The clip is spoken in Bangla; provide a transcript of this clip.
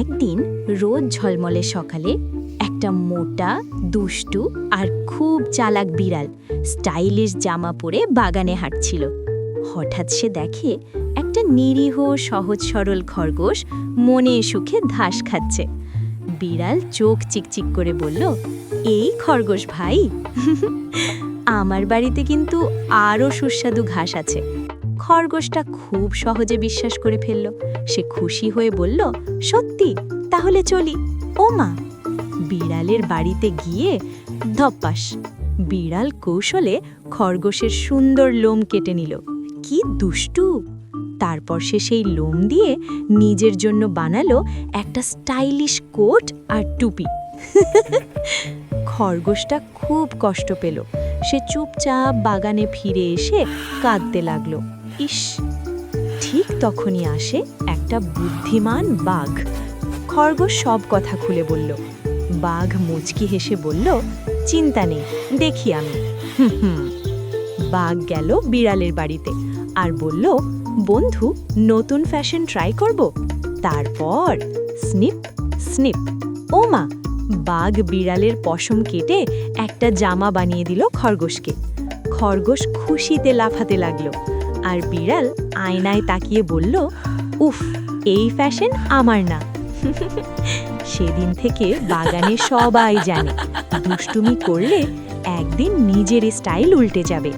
একদিন রোদ ঝলমলে সকালে একটা মোটা দুষ্টু আর খুব চালাক বিড়াল স্টাইলিশ জামা পরে বাগানে হাঁটছিল। হঠাৎ সে দেখে একটা নিরীহ সহজ সরল খরগোশ মনে সুখে ঘাস খাচ্ছে। বিড়াল চোখ চিকচিক করে বলল, এই খরগোশ ভাই, আমার বাড়িতে কিন্তু আরও সুস্বাদু ঘাস আছে। খরগোশটা খুব সহজে বিশ্বাস করে ফেলল। সে খুশি হয়ে বলল, সত্যি, তাহলে চলি। ও মা! বিড়ালের বাড়িতে গিয়ে ধপ্পাস! বিড়াল কৌশলে খরগোশের সুন্দর লোম কেটে নিল। কি দুষ্টু! তারপর সে সেই লোম দিয়ে নিজের জন্য বানালো একটা স্টাইলিশ কোট আর টুপি। খরগোশটা খুব কষ্ট পেল। সে চুপচাপ বাগানে ফিরে এসে কাঁদতে লাগলো। ইস! ঠিক তখনই আসে একটা বুদ্ধিমান বাঘ। খরগোশ সব কথা খুলে বলল। বাঘ মুচকি হেসে বলল, চিন্তা নেই, দেখি আমি। বাঘ গেল বিড়ালের বাড়িতে আর বলল, বন্ধু, নতুন ফ্যাশন ট্রাই করব। তারপর স্নিপ স্নিপ, ও মা! বাঘ বিড়ালের পশম কেটে একটা জামা বানিয়ে দিল খরগোশকে। খরগোশ খুশিতে লাফাতে লাগলো আর বিড়াল আয়নায় তাকিয়ে বলল, উফ, এই ফ্যাশন আমার না। সেদিন থেকে বাগানে সবাই জানে, দুষ্টুমি করলে একদিন নিজের স্টাইল উল্টে যাবে।